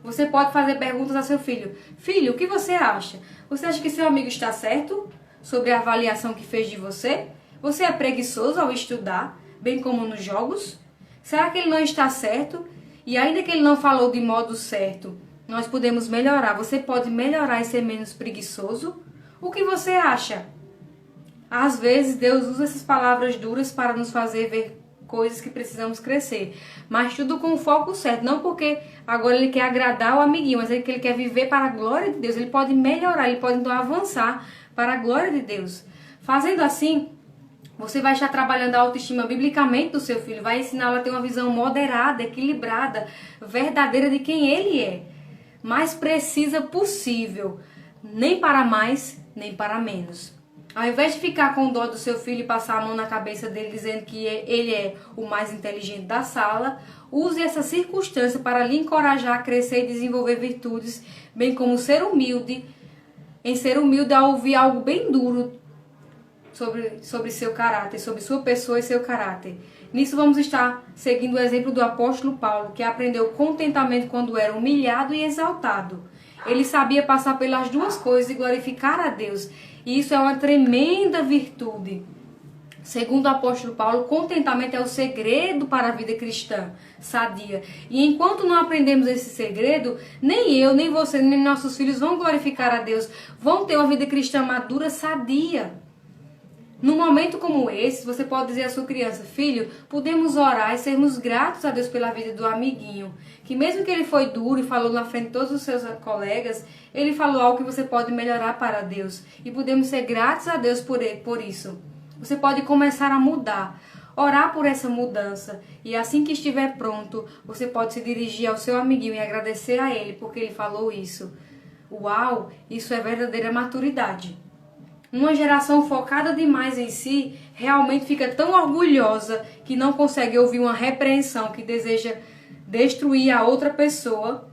S1: Você pode fazer perguntas a seu filho. Filho, o que você acha? Você acha que seu amigo está certo sobre a avaliação que fez de você? Você é preguiçoso ao estudar, bem como nos jogos? Será que ele não está certo? E ainda que ele não falou de modo certo, nós podemos melhorar. Você pode melhorar e ser menos preguiçoso? O que você acha? Às vezes Deus usa essas palavras duras para nos fazer ver coisas que precisamos crescer. Mas tudo com o foco certo. Não porque agora ele quer agradar o amiguinho, mas que ele quer viver para a glória de Deus. Ele pode melhorar, ele pode então avançar para a glória de Deus. Fazendo assim, você vai estar trabalhando a autoestima biblicamente do seu filho, vai ensiná-lo a ter uma visão moderada, equilibrada, verdadeira de quem ele é. Mais precisa possível, nem para mais, nem para menos. Ao invés de ficar com dó do seu filho e passar a mão na cabeça dele dizendo que ele é o mais inteligente da sala, use essa circunstância para lhe encorajar a crescer e desenvolver virtudes, bem como ser humilde ao ouvir algo bem duro sobre seu caráter, sobre sua pessoa e seu caráter. Nisso vamos estar seguindo o exemplo do apóstolo Paulo, que aprendeu contentamento quando era humilhado e exaltado. Ele sabia passar pelas duas coisas e glorificar a Deus. E isso é uma tremenda virtude. Segundo o apóstolo Paulo, contentamento é o segredo para a vida cristã sadia. E enquanto não aprendemos esse segredo, nem eu, nem você, nem nossos filhos vão glorificar a Deus, vão ter uma vida cristã madura, sadia. Num momento como esse, você pode dizer à sua criança: filho, podemos orar e sermos gratos a Deus pela vida do amiguinho, que mesmo que ele foi duro e falou na frente de todos os seus colegas, ele falou algo que você pode melhorar para Deus. E podemos ser gratos a Deus por isso. Você pode começar a mudar, orar por essa mudança. E assim que estiver pronto, você pode se dirigir ao seu amiguinho e agradecer a ele porque ele falou isso. Uau, isso é verdadeira maturidade. Uma geração focada demais em si realmente fica tão orgulhosa que não consegue ouvir uma repreensão, que deseja destruir a outra pessoa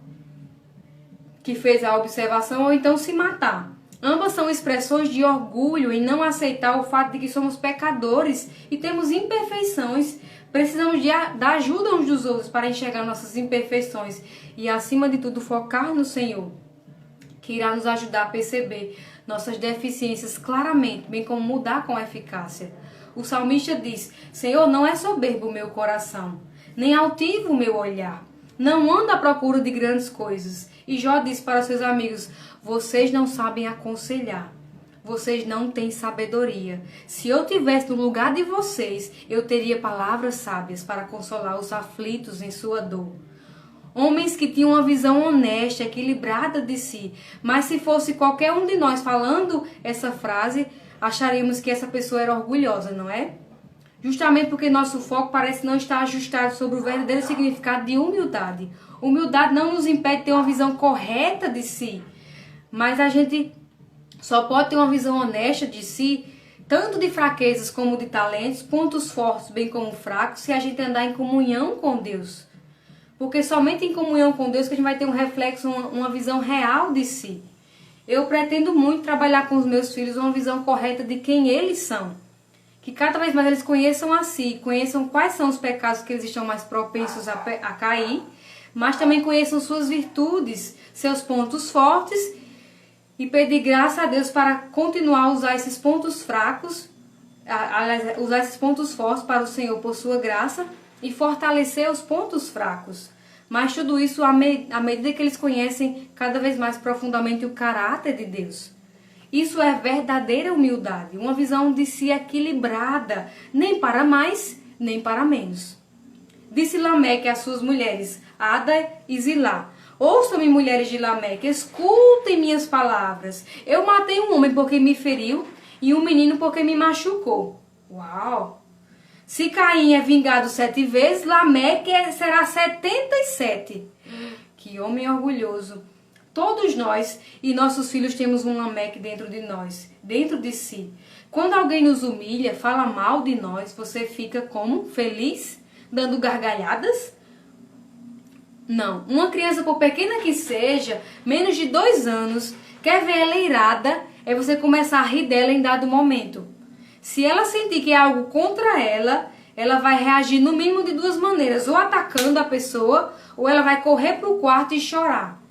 S1: que fez a observação ou então se matar. Ambas são expressões de orgulho em não aceitar o fato de que somos pecadores e temos imperfeições. Precisamos da ajuda uns dos outros para enxergar nossas imperfeições e, acima de tudo, focar no Senhor, que irá nos ajudar a perceber nossas deficiências claramente, bem como mudar com eficácia. O salmista diz: Senhor, não é soberbo o meu coração, nem altivo o meu olhar. Não ando à procura de grandes coisas. E Jó diz para seus amigos: vocês não sabem aconselhar. Vocês não têm sabedoria. Se eu tivesse no lugar de vocês, eu teria palavras sábias para consolar os aflitos em sua dor. Homens que tinham uma visão honesta, equilibrada de si. Mas se fosse qualquer um de nós falando essa frase, acharíamos que essa pessoa era orgulhosa, não é? Justamente porque nosso foco parece não estar ajustado sobre o verdadeiro significado de humildade. Humildade não nos impede de ter uma visão correta de si, mas a gente só pode ter uma visão honesta de si, tanto de fraquezas como de talentos, pontos fortes bem como fracos, se a gente andar em comunhão com Deus. Porque somente em comunhão com Deus que a gente vai ter um reflexo, uma visão real de si. Eu pretendo muito trabalhar com os meus filhos uma visão correta de quem eles são. Que cada vez mais eles conheçam a si, conheçam quais são os pecados que eles estão mais propensos a cair, mas também conheçam suas virtudes, seus pontos fortes, e pedir graça a Deus para continuar a usar esses pontos fracos, usar esses pontos fortes para o Senhor por sua graça e fortalecer os pontos fracos. Mas tudo isso à medida que eles conhecem cada vez mais profundamente o caráter de Deus. Isso é verdadeira humildade, uma visão de si equilibrada, nem para mais, nem para menos. Disse Lameque às suas mulheres, Ada e Zilá: ouçam-me, mulheres de Lameque, escutem minhas palavras. Eu matei um homem porque me feriu e um menino porque me machucou. Uau! Se Caim é vingado 7 vezes, Lameque será 77. Que homem orgulhoso! Todos nós e nossos filhos temos um Lameque dentro de nós, dentro de si. Quando alguém nos humilha, fala mal de nós, você fica como? Feliz? Dando gargalhadas? Não. Uma criança, por pequena que seja, menos de 2 anos, quer ver ela irada, é você começar a rir dela em dado momento. Se ela sentir que é algo contra ela, ela vai reagir no mínimo de 2 maneiras, ou atacando a pessoa, ou ela vai correr para o quarto e chorar.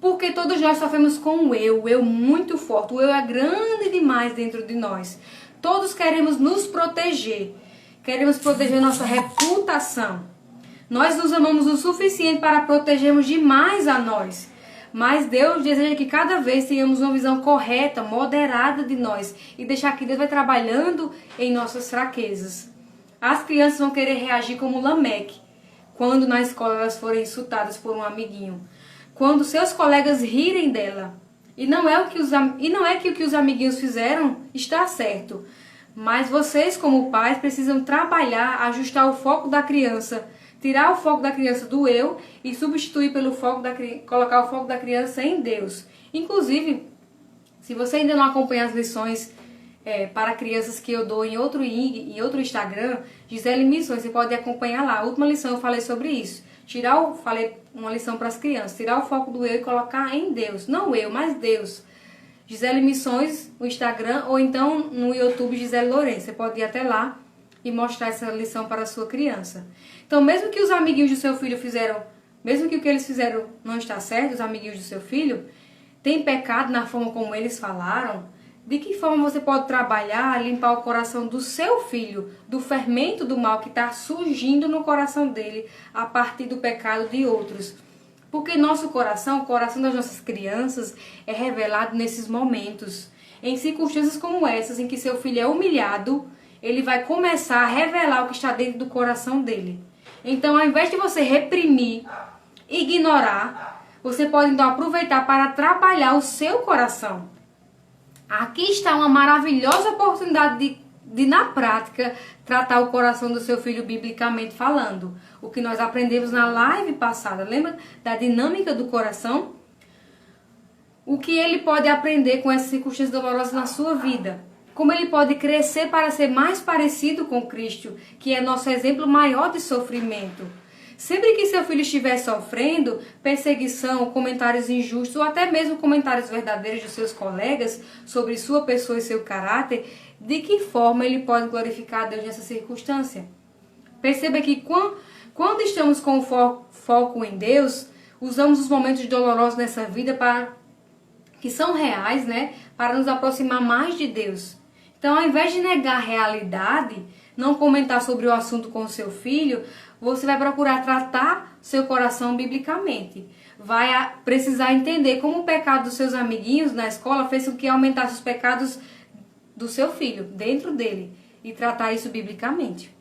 S1: Porque todos nós sofremos com o eu muito forte, o eu é grande demais dentro de nós. Todos queremos nos proteger, queremos proteger nossa reputação. Nós nos amamos o suficiente para protegermos demais a nós. Mas Deus deseja que cada vez tenhamos uma visão correta, moderada de nós e deixar que Deus vai trabalhando em nossas fraquezas. As crianças vão querer reagir como Lameque, quando na escola elas forem insultadas por um amiguinho. Quando seus colegas rirem dela. E não é que o que os amiguinhos fizeram está certo. Mas vocês, como pais, precisam trabalhar, ajustar o foco da criança, tirar o foco da criança do eu e substituir pelo foco colocar o foco da criança em Deus. Inclusive, se você ainda não acompanha as lições para crianças que eu dou em outro Instagram, Gisele Missões, você pode acompanhar lá. A última lição eu falei sobre isso. Falei uma lição para as crianças, tirar o foco do eu e colocar em Deus. Não eu, mas Deus. Gisele Missões, no Instagram, ou então no YouTube Gisele Lourenço. Você pode ir até lá e mostrar essa lição para a sua criança. Então, mesmo que os amiguinhos do seu filho mesmo que o que eles fizeram não está certo, os amiguinhos do seu filho, tem pecado na forma como eles falaram, de que forma você pode trabalhar, limpar o coração do seu filho, do fermento do mal que está surgindo no coração dele a partir do pecado de outros? Porque nosso coração, o coração das nossas crianças, é revelado nesses momentos. Em circunstâncias como essas, em que seu filho é humilhado, ele vai começar a revelar o que está dentro do coração dele. Então, ao invés de você reprimir, ignorar, você pode então aproveitar para trabalhar o seu coração. Aqui está uma maravilhosa oportunidade de na prática, tratar o coração do seu filho biblicamente falando. O que nós aprendemos na live passada, lembra da dinâmica do coração? O que ele pode aprender com essas circunstâncias dolorosas na sua vida? Como ele pode crescer para ser mais parecido com Cristo, que é nosso exemplo maior de sofrimento? Sempre que seu filho estiver sofrendo perseguição, comentários injustos ou até mesmo comentários verdadeiros de seus colegas sobre sua pessoa e seu caráter, de que forma ele pode glorificar a Deus nessa circunstância? Perceba que quando estamos com foco em Deus, usamos os momentos dolorosos nessa vida que são reais, para nos aproximar mais de Deus. Então, ao invés de negar a realidade, não comentar sobre o assunto com o seu filho, você vai procurar tratar seu coração biblicamente. Vai precisar entender como o pecado dos seus amiguinhos na escola fez com que aumentasse os pecados do seu filho, dentro dele, e tratar isso biblicamente.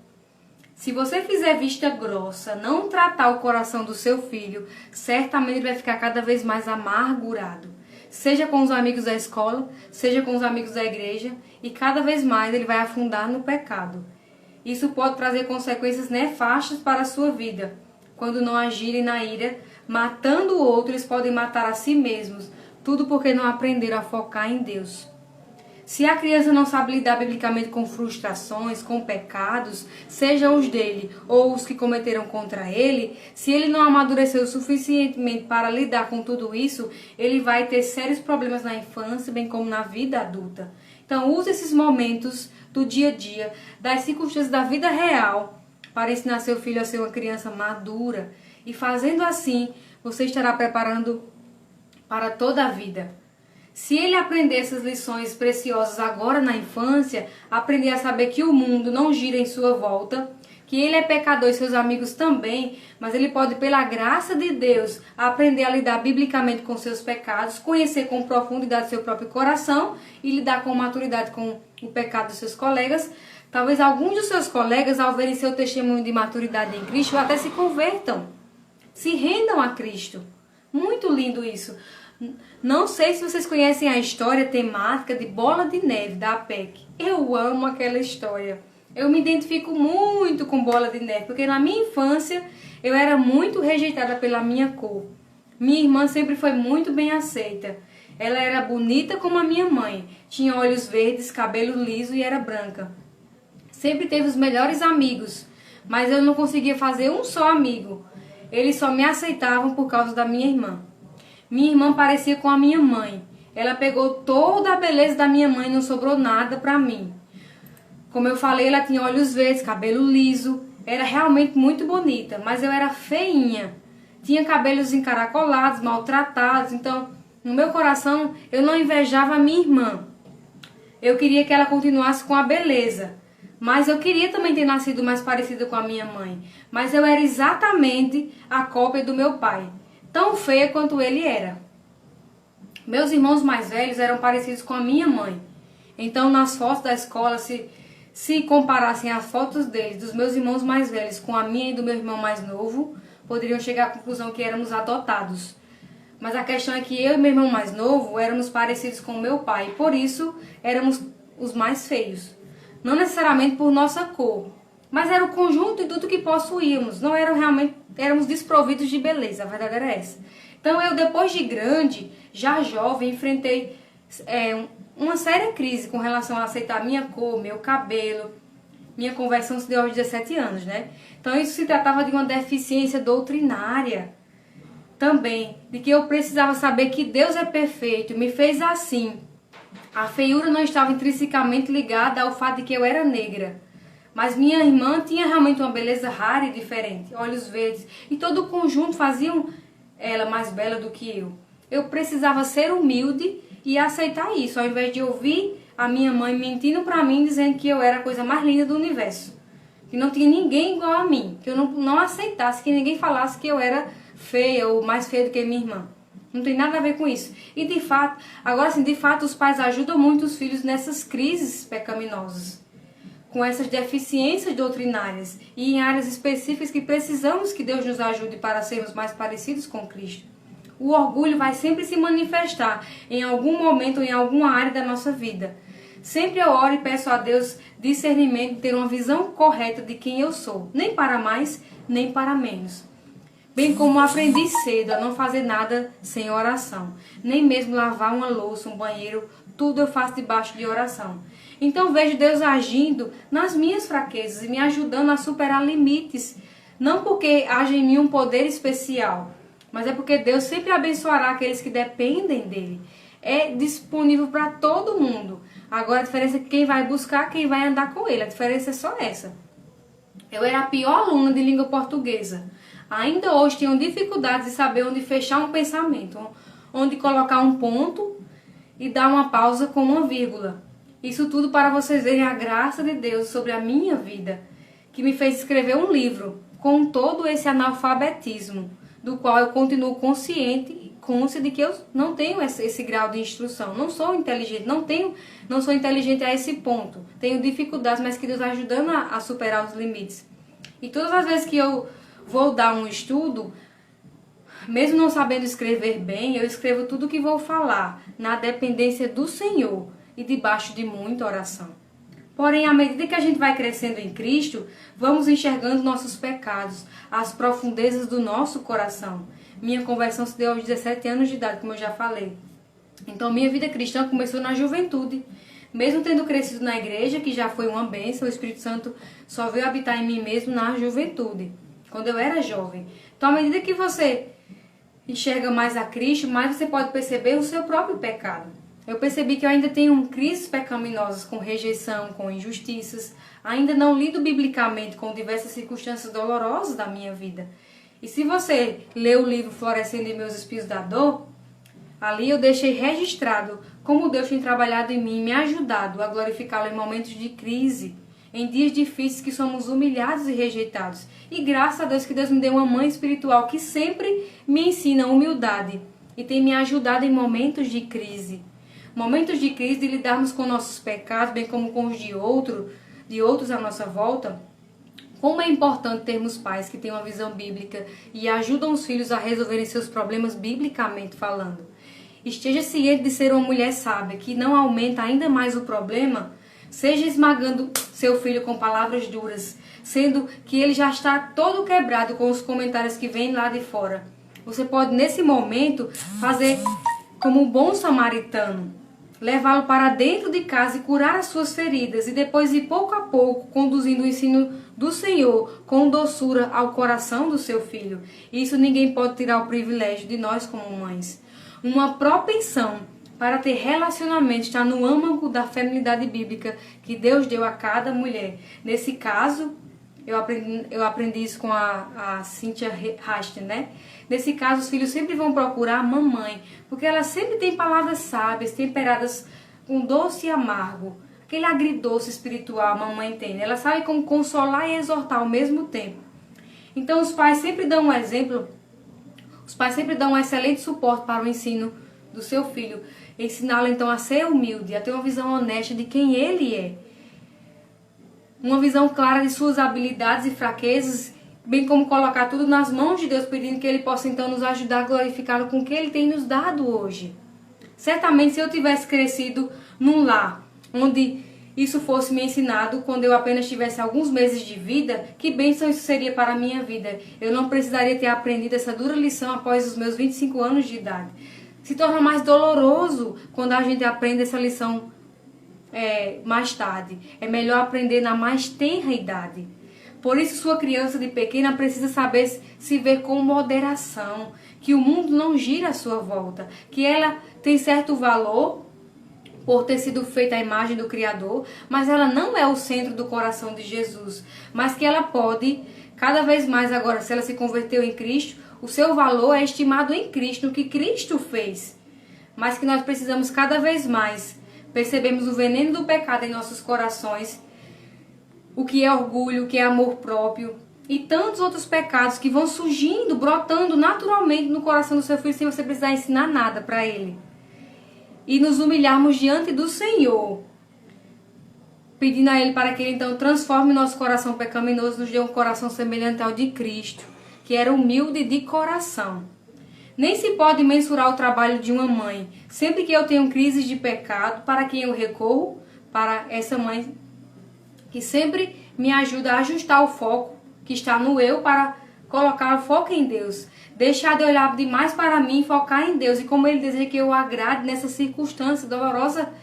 S1: Se você fizer vista grossa, não tratar o coração do seu filho, certamente ele vai ficar cada vez mais amargurado. Seja com os amigos da escola, seja com os amigos da igreja, e cada vez mais ele vai afundar no pecado. Isso pode trazer consequências nefastas para a sua vida. Quando não agirem na ira, matando o outro, eles podem matar a si mesmos. Tudo porque não aprenderam a focar em Deus. Se a criança não sabe lidar biblicamente com frustrações, com pecados, sejam os dele ou os que cometeram contra ele, se ele não amadureceu suficientemente para lidar com tudo isso, ele vai ter sérios problemas na infância, bem como na vida adulta. Então, use esses momentos do dia a dia, das circunstâncias da vida real, para ensinar seu filho a ser uma criança madura. E fazendo assim, você estará preparando para toda a vida. Se ele aprender essas lições preciosas agora na infância, aprender a saber que o mundo não gira em sua volta, que ele é pecador e seus amigos também, mas ele pode, pela graça de Deus, aprender a lidar biblicamente com seus pecados, conhecer com profundidade seu próprio coração e lidar com maturidade com o pecado dos seus colegas. Talvez alguns dos seus colegas, ao verem seu testemunho de maturidade em Cristo, até se convertam, se rendam a Cristo. Muito lindo isso. Não sei se vocês conhecem a história temática de Bola de Neve, da APEC. Eu amo aquela história. Eu me identifico muito com Bola de Neve, porque na minha infância eu era muito rejeitada pela minha cor. Minha irmã sempre foi muito bem aceita. Ela era bonita como a minha mãe. Tinha olhos verdes, cabelo liso e era branca. Sempre teve os melhores amigos, mas eu não conseguia fazer um só amigo. Eles só me aceitavam por causa da minha irmã. Minha irmã parecia com a minha mãe. Ela pegou toda a beleza da minha mãe e não sobrou nada pra mim. Como eu falei, ela tinha olhos verdes, cabelo liso. Era realmente muito bonita, mas eu era feinha. Tinha cabelos encaracolados, maltratados. Então, no meu coração, eu não invejava a minha irmã. Eu queria que ela continuasse com a beleza. Mas eu queria também ter nascido mais parecida com a minha mãe. Mas eu era exatamente a cópia do meu pai. Tão feia quanto ele era. Meus irmãos mais velhos eram parecidos com a minha mãe. Então, nas fotos da escola, se comparassem as fotos deles, dos meus irmãos mais velhos, com a minha e do meu irmão mais novo, poderiam chegar à conclusão que éramos adotados. Mas a questão é que eu e meu irmão mais novo éramos parecidos com o meu pai. E por isso, éramos os mais feios. Não necessariamente por nossa cor, mas era o conjunto de tudo que possuíamos. Não éramos desprovidos de beleza, a verdade era essa. Então eu, depois de grande, já jovem, enfrentei uma séria crise com relação a aceitar minha cor, meu cabelo. Minha conversão se deu aos 17 anos, né? Então isso se tratava de uma deficiência doutrinária também, de que eu precisava saber que Deus é perfeito, me fez assim. A feiura não estava intrinsecamente ligada ao fato de que eu era negra, mas minha irmã tinha realmente uma beleza rara e diferente, olhos verdes, e todo o conjunto faziam ela mais bela do que eu. Eu precisava ser humilde e aceitar isso, ao invés de ouvir a minha mãe mentindo pra mim, dizendo que eu era a coisa mais linda do universo, que não tinha ninguém igual a mim, que eu não aceitasse que ninguém falasse que eu era feia ou mais feia do que minha irmã. Não tem nada a ver com isso. E de fato, agora sim, de fato, os pais ajudam muito os filhos nessas crises pecaminosas, com essas deficiências doutrinárias e em áreas específicas que precisamos que Deus nos ajude para sermos mais parecidos com Cristo. O orgulho vai sempre se manifestar em algum momento ou em alguma área da nossa vida. Sempre eu oro e peço a Deus discernimento de ter uma visão correta de quem eu sou, nem para mais, nem para menos. Bem como aprendi cedo a não fazer nada sem oração, nem mesmo lavar uma louça, um banheiro, tudo eu faço debaixo de oração. Então vejo Deus agindo nas minhas fraquezas e me ajudando a superar limites, não porque haja em mim um poder especial, mas é porque Deus sempre abençoará aqueles que dependem dele. É disponível para todo mundo. Agora a diferença é que quem vai buscar, quem vai andar com ele. A diferença é só essa. Eu era a pior aluna de língua portuguesa. Ainda hoje tenho dificuldades de saber onde fechar um pensamento, onde colocar um ponto e dar uma pausa com uma vírgula. Isso tudo para vocês verem a graça de Deus sobre a minha vida, que me fez escrever um livro com todo esse analfabetismo, do qual eu continuo consciente de que eu não tenho esse grau de instrução, não sou inteligente, não sou inteligente a esse ponto, tenho dificuldades, mas que Deus está ajudando a superar os limites. E todas as vezes que eu vou dar um estudo, mesmo não sabendo escrever bem, eu escrevo tudo o que vou falar, na dependência do Senhor e debaixo de muita oração. Porém, à medida que a gente vai crescendo em Cristo, vamos enxergando nossos pecados, as profundezas do nosso coração. Minha conversão se deu aos 17 anos de idade, como eu já falei. Então, minha vida cristã começou na juventude. Mesmo tendo crescido na igreja, que já foi uma bênção, o Espírito Santo só veio habitar em mim mesmo na juventude, quando eu era jovem. Então, à medida que você enxerga mais a Cristo, mais você pode perceber o seu próprio pecado. Eu percebi que eu ainda tenho crises pecaminosas com rejeição, com injustiças. Ainda não lido biblicamente com diversas circunstâncias dolorosas da minha vida. E se você lê o livro Florescendo em Meus Espinhos da Dor, ali eu deixei registrado como Deus tem trabalhado em mim e me ajudado a glorificá-lo em momentos de crise, em dias difíceis que somos humilhados e rejeitados. E graças a Deus que Deus me deu uma mãe espiritual que sempre me ensina humildade e tem me ajudado em momentos de crise. Momentos de crise, de lidarmos com nossos pecados, bem como com os de outros à nossa volta. Como é importante termos pais que têm uma visão bíblica e ajudam os filhos a resolverem seus problemas biblicamente falando. Esteja ciente de ser uma mulher sábia, que não aumenta ainda mais o problema, seja esmagando seu filho com palavras duras, sendo que ele já está todo quebrado com os comentários que vêm lá de fora. Você pode, nesse momento, fazer como um bom samaritano, levá-lo para dentro de casa e curar as suas feridas, e depois ir pouco a pouco conduzindo o ensino do Senhor com doçura ao coração do seu filho. Isso ninguém pode tirar o privilégio de nós como mães. Uma propensão para ter relacionamento está no âmago da feminilidade bíblica que Deus deu a cada mulher. Nesse caso, eu aprendi isso com a Cynthia Hastings, né? Nesse caso, os filhos sempre vão procurar a mamãe, porque ela sempre tem palavras sábias, temperadas com doce e amargo. Aquele agridoce espiritual a mamãe tem, né? Ela sabe como consolar e exortar ao mesmo tempo. Então, os pais sempre dão um exemplo, os pais sempre dão um excelente suporte para o ensino do seu filho. Ensiná-lo, então, a ser humilde, a ter uma visão honesta de quem ele é. Uma visão clara de suas habilidades e fraquezas, bem como colocar tudo nas mãos de Deus, pedindo que Ele possa então nos ajudar a glorificá-lo com o que Ele tem nos dado hoje. Certamente, se eu tivesse crescido num lar onde isso fosse me ensinado quando eu apenas tivesse alguns meses de vida, que bênção isso seria para a minha vida. Eu não precisaria ter aprendido essa dura lição após os meus 25 anos de idade. Se torna mais doloroso quando a gente aprende essa lição mais tarde. É melhor aprender na mais tenra idade. Por isso, sua criança de pequena precisa saber se ver com moderação, que o mundo não gira à sua volta, que ela tem certo valor por ter sido feita à imagem do Criador, mas ela não é o centro do coração de Jesus, mas que ela pode, cada vez mais agora, se ela se converteu em Cristo, o seu valor é estimado em Cristo, no que Cristo fez, mas que nós precisamos cada vez mais percebermos o veneno do pecado em nossos corações, o que é orgulho, o que é amor próprio e tantos outros pecados que vão surgindo, brotando naturalmente no coração do seu filho sem você precisar ensinar nada para ele. E nos humilharmos diante do Senhor, pedindo a Ele para que Ele então transforme nosso coração pecaminoso, nos dê um coração semelhante ao de Cristo, que era humilde de coração. Nem se pode mensurar o trabalho de uma mãe. Sempre que eu tenho crises de pecado, para quem eu recorro? Para essa mãe que sempre me ajuda a ajustar o foco que está no eu para colocar o foco em Deus. Deixar de olhar demais para mim e focar em Deus. E como Ele deseja que eu agrade nessa circunstância dolorosa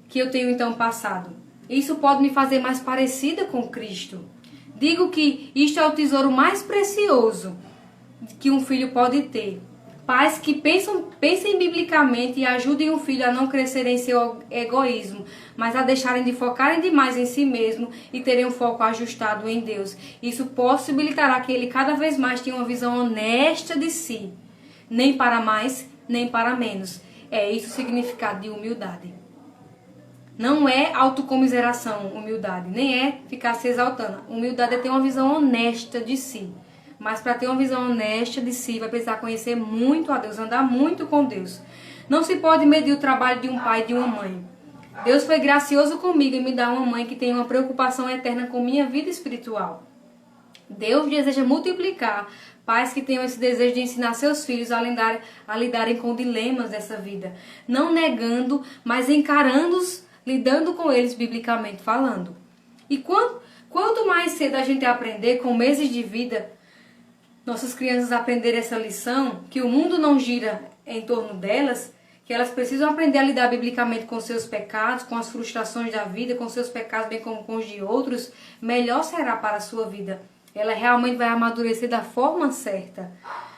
S1: que eu tenho então passado. Isso pode me fazer mais parecida com Cristo. Digo que isto é o tesouro mais precioso que um filho pode ter. Pais que pensem biblicamente e ajudem o filho a não crescer em seu egoísmo, mas a deixarem de focarem demais em si mesmo e terem um foco ajustado em Deus. Isso possibilitará que ele cada vez mais tenha uma visão honesta de si, nem para mais, nem para menos. É isso o significado de humildade. Não é autocomiseração, humildade, nem é ficar se exaltando. Humildade é ter uma visão honesta de si. Mas para ter uma visão honesta de si, vai precisar conhecer muito a Deus, andar muito com Deus. Não se pode medir o trabalho de um pai e de uma mãe. Deus foi gracioso comigo em me dar uma mãe que tem uma preocupação eterna com minha vida espiritual. Deus deseja multiplicar pais que tenham esse desejo de ensinar seus filhos a lidarem com dilemas dessa vida. Não negando, mas encarando-os, lidando com eles biblicamente falando. E quanto mais cedo a gente aprender, com meses de vida, nossas crianças aprenderem essa lição, que o mundo não gira em torno delas, que elas precisam aprender a lidar biblicamente com seus pecados, com as frustrações da vida, com seus pecados, bem como com os de outros, melhor será para a sua vida. Ela realmente vai amadurecer da forma certa.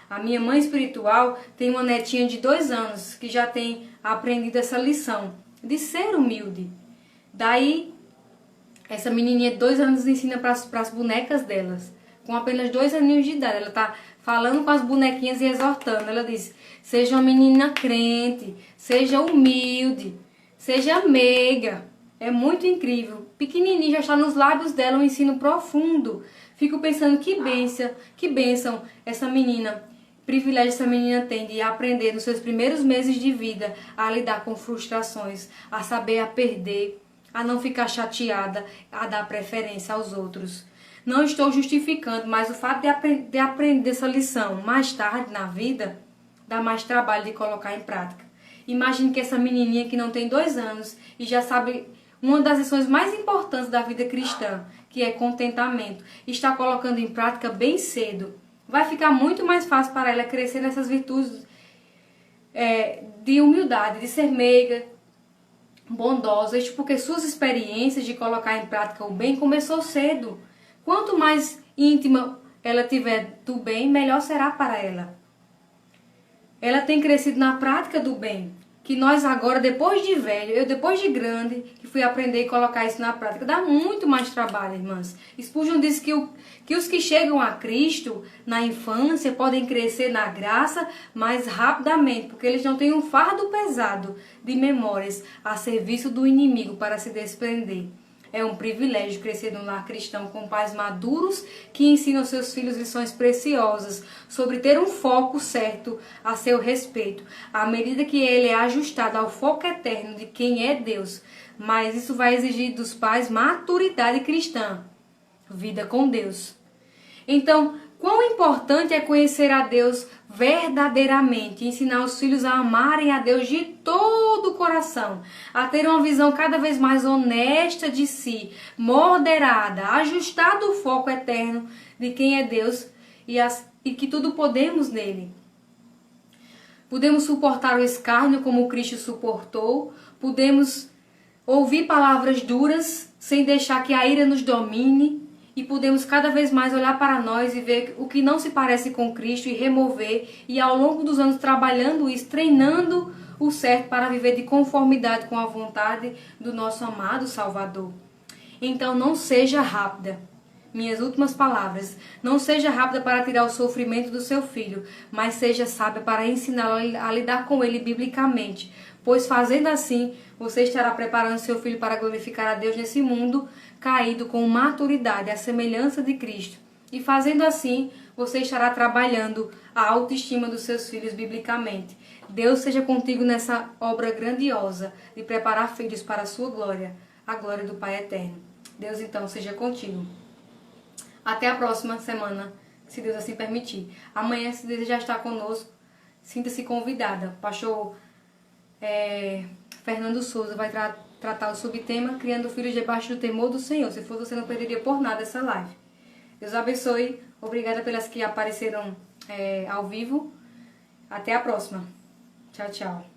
S1: A minha mãe espiritual tem uma netinha de 2 anos que já tem aprendido essa lição de ser humilde. Daí, essa menininha de 2 anos ensina para as bonecas delas. Com apenas 2 aninhos de idade, ela está falando com as bonequinhas e exortando. Ela diz: seja uma menina crente, seja humilde, seja meiga. É muito incrível. Pequenininho, já está nos lábios dela um ensino profundo. Fico pensando que bênção essa menina, privilégio essa menina tem de aprender nos seus primeiros meses de vida a lidar com frustrações, a saber a perder, a não ficar chateada, a dar preferência aos outros. Não estou justificando, mas o fato de aprender essa lição mais tarde na vida, dá mais trabalho de colocar em prática. Imagine que essa menininha que não tem 2 anos e já sabe uma das lições mais importantes da vida cristã, que é contentamento, está colocando em prática bem cedo. Vai ficar muito mais fácil para ela crescer nessas virtudes de humildade, de ser meiga, bondosa, porque suas experiências de colocar em prática o bem começou cedo. Quanto mais íntima ela tiver do bem, melhor será para ela. Ela tem crescido na prática do bem, que nós agora, depois de velho, eu depois de grande, que fui aprender e colocar isso na prática, dá muito mais trabalho, irmãs. Spurgeon diz que os que chegam a Cristo na infância podem crescer na graça mais rapidamente, porque eles não têm um fardo pesado de memórias a serviço do inimigo para se desprender. É um privilégio crescer num lar cristão com pais maduros que ensinam seus filhos lições preciosas sobre ter um foco certo a seu respeito, à medida que ele é ajustado ao foco eterno de quem é Deus. Mas isso vai exigir dos pais maturidade cristã, vida com Deus. Então, quão importante é conhecer a Deus verdadeiramente, ensinar os filhos a amarem a Deus de todo o coração, a ter uma visão cada vez mais honesta de si, moderada, ajustada ao foco eterno de quem é Deus e que tudo podemos nele. podemos suportar o escárnio como Cristo suportou, podemos ouvir palavras duras sem deixar que a ira nos domine, e podemos cada vez mais olhar para nós e ver o que não se parece com Cristo e remover, e ao longo dos anos trabalhando isso, treinando o certo para viver de conformidade com a vontade do nosso amado Salvador. Então não seja rápida. Minhas últimas palavras. Não seja rápida para tirar o sofrimento do seu filho, mas seja sábia para ensiná-lo a lidar com ele biblicamente. Pois fazendo assim, você estará preparando seu filho para glorificar a Deus nesse mundo caído com maturidade, a semelhança de Cristo. E fazendo assim, você estará trabalhando a autoestima dos seus filhos biblicamente. Deus seja contigo nessa obra grandiosa de preparar filhos para a sua glória, a glória do Pai eterno. Deus então seja contigo. Até a próxima semana, se Deus assim permitir. Amanhã, se desejar estar conosco, sinta-se convidada. O pastor Fernando Souza vai tratar o subtema Criando Filhos debaixo do temor do Senhor. Se for, você não perderia por nada essa live. Deus abençoe. Obrigada pelas que apareceram ao vivo. Até a próxima. Tchau, tchau.